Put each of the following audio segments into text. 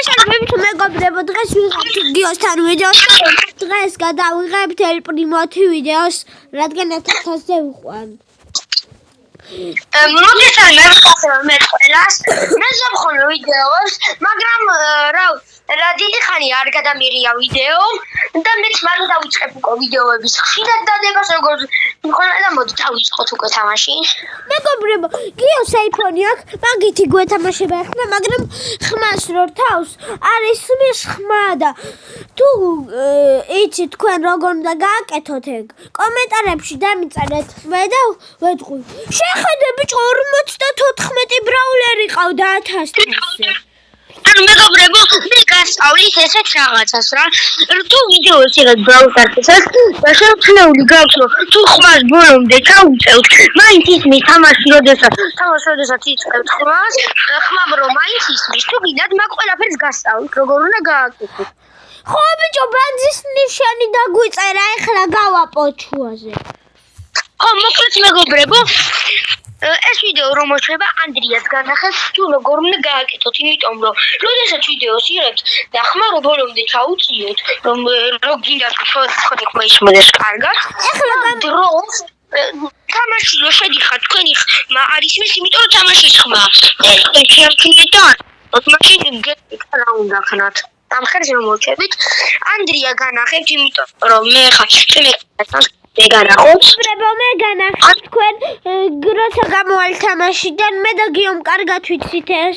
მოგესალმებით მეგობრებო, დღეს ვიღებთ გიოსთან ვიდეოს. დღეს გადავიღებთ El Primo-თ ვიდეოს, რადგან 1000-ზე ვიყვან. მოგესალმებით მე ყველას. მე ზამხონო ვიდეოს, მაგრამ რა დიდი ხანი არ გადამირია ვიდეო და მეც მალე დავიწყებ უკვე ვიდეოების ხშირად დადებას როგორც მქონდა და მოდი დავიწყოთ უკვე თამაში. მეგობრებო, გიოს iPhone აქვს, მაგითი გვეთამაშება ახლა, მაგრამ ხმას რო რთავს, არის მის ხმა და თუ იცი თქვენ როგორ უნდა გააკეთოთ ეგ, კომენტარებში დამიწერეთ მე და ვეთყვი. შეხედე ბიჭო 54 ბრაულერი ყავდა 1000-ზე. ანუ მეგობრებო, მე გასწავლის ესეთ რაღაცას რა. თუ ვიდეოს იღებ ბრაუზერისას და შეუძლებელი გაქვს რომ თუ ხმას ბოლომდე ჩაუწევთ, მაინც ისმის თამაში, როდესაც იწყებთ ხმას, ხმა რომ მაინც ისმის, თუ გინდათ მაგ ყველაფერს გასწავლით, როგორ უნდა გააკეთოთ. ხო ბიჭო, ბანძის ნიშანი დაგვიწერა, ეხლა გავაპოთ შუაზე. ხო, მოკლედ მეგობრებო, ეს ვიდეო რომ მოჩვევა ანდრიას განახეს თუ როგორ უნდა გააკეთოთ, იმიტომ რომ როდესაც ვიდეოს იღებთ და ხმა რო ბოლომდე ჩაუწიოთ, რომ გინდათ თქვენი ხმა ისმოდეს კარგად, ეხლა დროს თამაში რო შედიხარ თქვენი ხმა არ ისმის, იმიტომ რომ თამაშის ხმა თქვენ შეამჩნიეთ და მაშინ გეტყვით რა უნდა ხნათ. ამ ხერს რომ მოჩვევით, ანდრია განახებთ, იმიტომ რომ მე ხა მე განახეთ თქვენ როცა გამოვალ თამაშიდან მე და გიომ კარგად ვიცით ეს.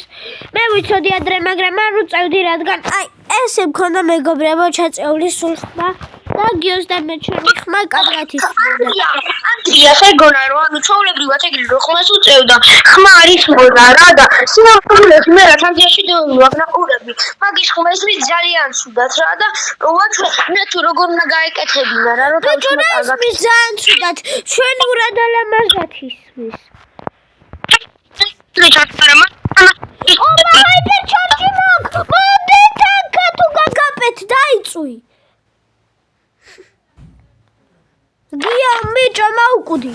მე ვიცოდი ადრე, მაგრამ არ უწევდი, რადგან აი ესე მქონდა მეგობრებო ჩაწეული სულ ხმა და გიოს და მე ჩვენი ხმა კარგად ისმოდა. ანდრია შეგონა რომ ანუ ჩაოლებრივად ეგრე რო ხმას უწევდა, ხმა არ ისმოდა რა და სიმართლეს მე რა თანდიაში დავაკნაყურები. მაგის ხმა ისმის ძალიან ცუდად რა და მე თუ როგორ უნდა გაეკეთებინა რა რომ ისმის ძალიან ცუდად, ჩვენ ურადალამაზად ისმის. ჩარჯი მაგ, მოდი თანკა თუ გაგაპეთ, დაიწვი. გიო მიჭო მაუკვდი.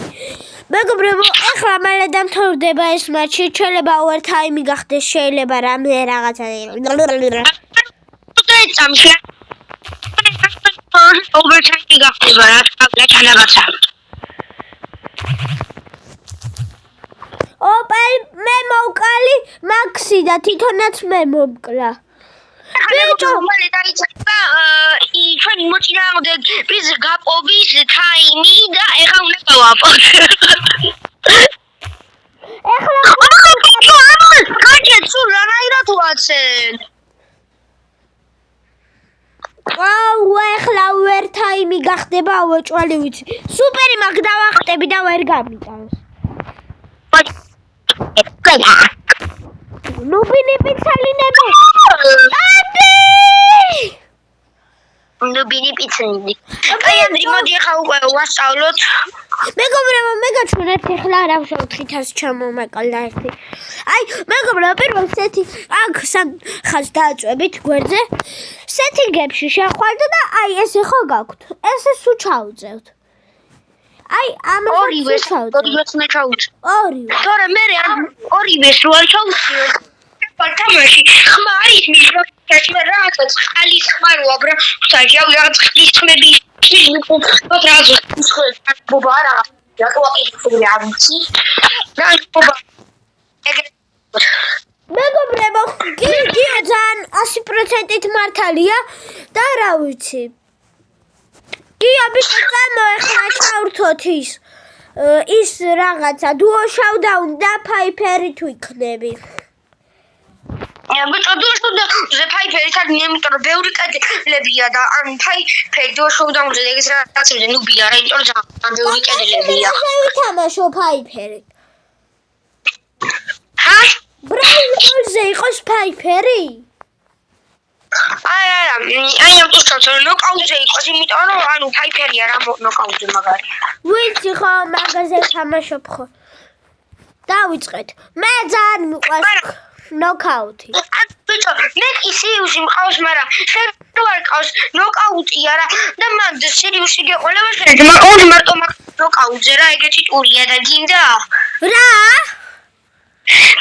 მეგობრებო, ეხლა მალე დამთავრდება ეს მატჩი, შეიძლება overtime გახდეს, შეიძლება რამე რაღაცა. წამში overtime გახდება რა რაღაცა. ოპელ მე მოვკალი მაქსი და თვითონაც მე მომკლა. ბიჭო, მალე დაიწყება ჩვენი მოწინააღმდეგის გაპობის თაიმი და ეხლა უნდა გავაპოთ. ეხლა გაჭეთ სულ რანაირად ვაცენ. ეხლა overtime გახდება, უეჭვალი ვიცი. სუპერი მაგ დავახტები და ვერ გამიტანს. ნუბინი პიცალინები. ნუბინი პიცალინები. აი ანდრი მოდი ახლა უკვე ვასწავლოთ. მეგობრებო, მე გაჩვენეთ ეხლა რა ვშავთ 500 ჩამომაკალდა ერთი. აი მეგობრებო, პირველ სეთი აქ ხაზს დააწვევით გვერდზე. სეტინგებში შეხვალთ და აი ესე ხო გაქვთ. ესე სულ ჩაუწევთ. აი ამას ორივე ჩაუწევთ. ორივე. თორე მე ორივეს რო არ ჩაუწევთ. თამაში ხმა არის მის პროცესში რაღაცა წყალის ხმა რო აბრა საჯავ რაღაც ხის ხმები ბობა რა ვაკეთებ რა ბობა მეგობრებო, გიო ძალიან 100%-ით მართალია და რა ვიცი. გიო ბიჭო წამოეხლა ჩავრთოთ ის რაღაცა duo showdown და Piper-ი თუ იქნები. ბიჭო duo showdown-ზე Piper-ით არ იმიტომ რომ ბევრი კედლებია და ან Piper duo showdown-ზე ეგ რაღაცებზე ნუბია რა, იმიტომ რომ ძალიან ბევრი კედლებია. ვითამაშო Piper-ი. ჰა? ბრაულზე იყოს Piper-ი? აი ამ თვითონ ნოკაუტზე იყოს, იმიტომ რომ ანუ Piper-ია რა ნოკაუტზე მაგარი. ვიცი ხო, მაგაზე თამაშობ ხო. დავიწყეთ. მე ძალიან მიყვარს ნოკაუტი. ბიჭო, მე კი სერიუსი მყავს, მაგრამ შენ რო არ ყავს ნოკაუტია რა და მან სერიუსი გეყოლება შეიძლება. ორი მარტო ნოკაუტზე რა, ეგეთი ტურია და გინდა? რა?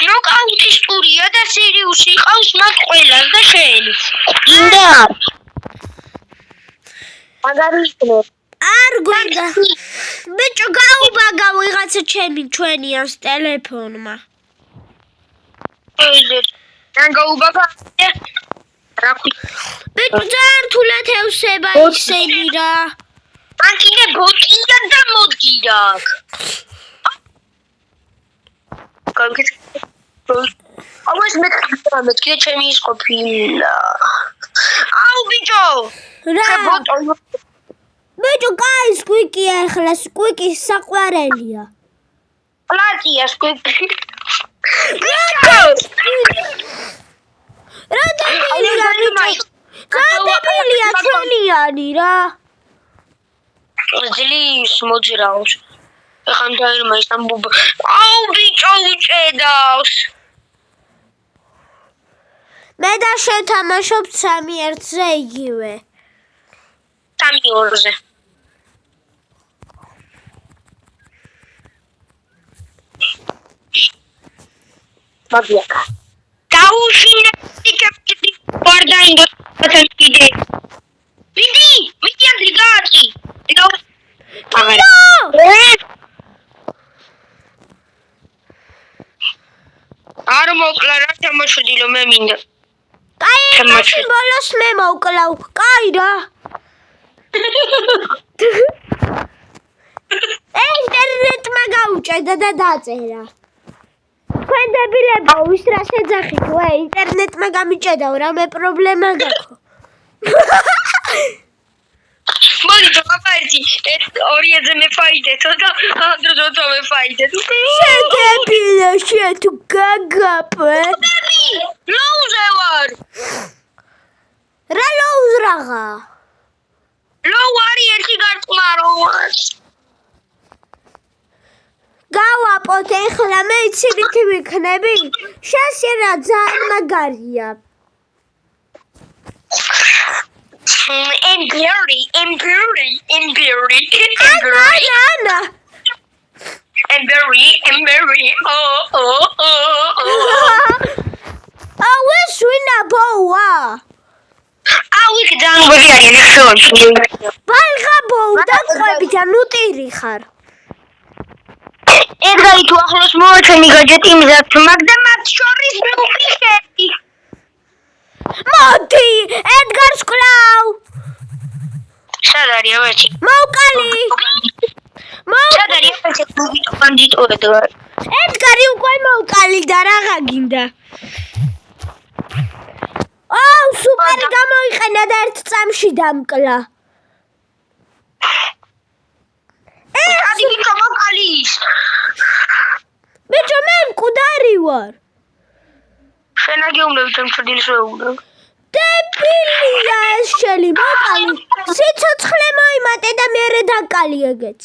ნოკაუტის ტურია და სერიუსი ყავს მათ ყველას და შეენიც. გინდა? მაგარი იქნება. არ გვინდა. ბიჭო, გაუბაგა ვიღაცა ჩვენიანს ტელეფონმა. ან გაუბაგა. რა ქვია? ბიჭო, ძალიან რთულად ევსება ისინი რა. ან კიდე ბოტია და მოდგირა აქ. აუეს მეთქი ჩემი ის ყოფილა. აუ ბიჭო. რა? ბიჭო, კაი სკვიკია ახლა, სკვიკის საყვარელია. პლატია სკვიკი. რა დაბილია ჩვენიანი რა. ძლივს მოძრაობს. ეხან დაირმა ის ამბობა. აუ ბიჭო უჭედავს. მე და შევთამაშობ 3-1-ზე იგივე. 3-2-ზე. მაგიაკა. დაუშინე ტიკეტი ვარდაინდო თეთრკიდე. მიდი ანდრი გააკი. არ მოკლა რა თამაშობ მე მინდა. კაი, მაშინ ბოლოს მე მოვკლავ. კაი რა. ინტერნეტმა გაუჭედა და დაწერა. თქვენ დებილებო, ვის რა შეძახით, ვე, ინტერნეტმა გამიჭედაო, რამე პრობლემა გაქვს. მოდი დავაფაიდი, ეს 2-ზე მეფაიდეთო და ანდროდო მეფაიდეთ. შედებილა, თუ გაგაპე. ლოუზე ვარ. რა ლოუზ რაღა? ლოუ არის ერთი გარწყმა რო ვარ. გავაპოთ ეხლა მე იცით ვიქნები? შესიერა ძალიან მაგარია. Embry. ანა. Embry. აუე სვინა ბოა. აუ იქ ძალიან გვი არის ნახევარში. ბალღა ბოუდა ყვები და ნუტირი ხარ. ედგარი თუ ახლოს მოვაჩვენი გაჯეტი მზად მაგდა მათ შორის მოვიხები. მოდი, ედგარს კლავ. სად არის ავერჩი? მოვკალი. სად არის ავერჩი? ბანდიტო ედგარი. ედგარი უკვე მოვკალი და რაღა გინდა? აუ, სუპერი გამოიყენა და ერთ წამში დამკლა. ადი ბიჭო მოვკალის. ბიჭო, მე მკვდარი ვარ. შენა გეუბნები ჩემ ჩრდილს ვეუბნებ. დებილია ეს შელი მოკალი. სიცოცხლე მოიმატე და მერე დაკალი ეგეც.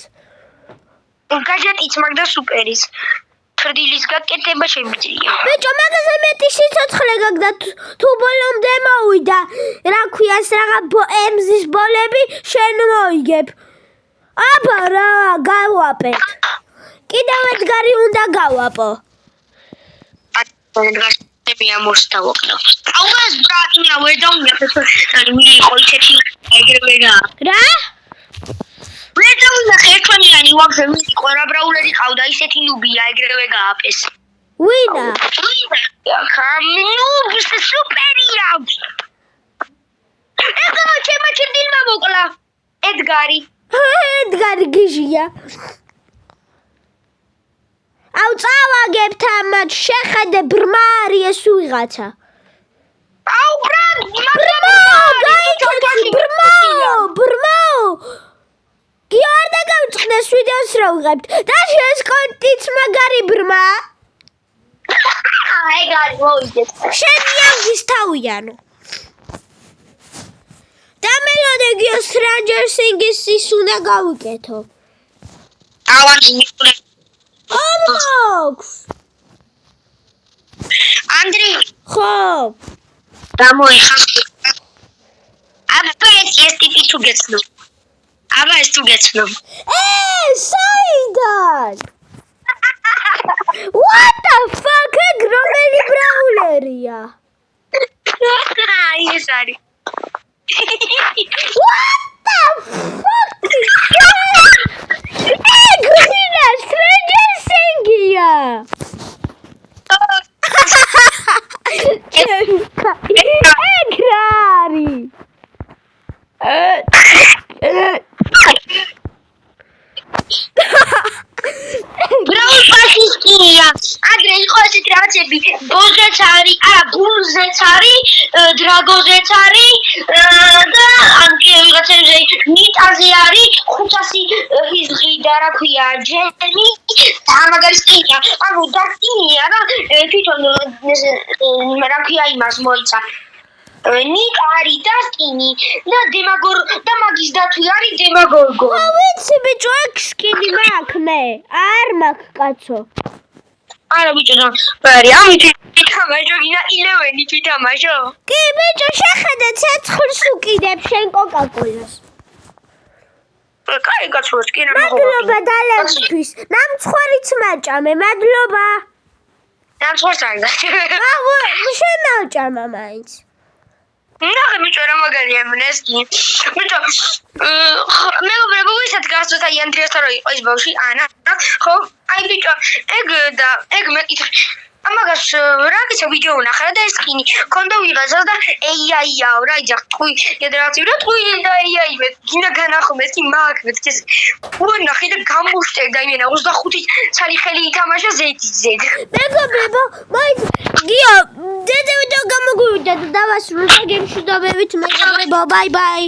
გაჯეტიც მაგდა სუპერის. ჩრდილის გაკეთება შემიძლია. ბიჭო, მაგაზე მეტი სიცოცხლე გაგდა თუ ბოლომდე მოვიდა. რა ქვიას რაღა ემზის ბოლები შენ მოიგებ. აბა რა, გავაპეთ. კიდევ ედგარი უნდა გავაპო. ედგარი ამოსთავოკნო. აუეს ბრატია ვერ დაუნახეს. მიიღო ისეთი ეგრევე რა. რა? ვერ დაუნახე ერთვანიანი ვაფშე მიიღო რა ბრაულერი ყავდა ისეთი ნუბია ეგრევე გააპეს. ვინა? ნუბს სუპერია. ეგო ჩემო ჩრდილმა მოკლა. ედგარი. ედგარი გიჟია. აუ წავაგებთ ამათ შეხედე ბრმა არის ეს ვიღაცა. აუ ბრმა. გიო არ დაგავიწყდეს ვიდეოს რა ვიღებთ. და შესკონტიც მაგარი ბრმა. ეგარი მოვიდეთ. შენი ამის თავიანო. და მელოდე გიო Stranger Things-ის უნდა გავიკეთო. ავანჯი ამოქს. ანდრი ხო. გამოიხარ. აბა ეს ტიპი თუ გეცნო. აბა ეს თუ გეცნო. საიდან? What the fuck? ეგ რომელი ბრაულერია? ეს არის. What the fuck? ეგ ვინა Stranger Things-ია. ეგ რა არის? ბრაულ პასისკია. აგრე იყო ესეთ რაღაცები. ბოზეც არის, არა, ბულზეც არის, დრაგოზეც არის და ან კი ვიღაცებზე ნიტაზე არის 500 ჰიზღი და რა ქვია, ჯემი და მაგარი სკინია. ანუ დაკინია და თვითონ რა ქვია იმას მოიცა. ნიკ არის და სკინი და დემაგორ და მაგის დათვი არის დემაგორგო. ვიცი ბიჭო, ეგ სკინი მაქვს მე. არ მაქვს კაცო. არა ბიჭო და ბარი ამით თამაშო გინა 11 თვითამაშო. კი ბიჭო, შეხედე ცეცხლს უკიდებ შენ კოკა-კოლას. კაი გაცხოვს კი რა მადლობა დალევისთვის. ნამცხვარიც მაჭამე, მადლობა. ნამცხვარს არ გაჭირე. შენ მაჭამა მაინც. ნახე ბიჭო რა მაგარია მნესკი. ბიჭო მეგობრებო ვისაც გასწოთ აი ანდრიასთან რო იყო ის ბავში ანა ხო აი ბიჭო ეგ მეკითხე ამაგას რაკეცა ვიდეო ნახე და ეს სკინი კონდა ვიღაცა და AI-აო რა იძახ თქვი გედრაცი რა თქვი და AI მე გინდა განახმე ეს მაგ ეს ვონახე და გამოშტერდა იმენა 25 ცალი ხელი ითამაშა ზედიზედ მეგობრებო მაინც გიო დედევით გამოგვივიდა და დავასრულეთ გემშვიდობებით მეგობრებო ბაი ბაი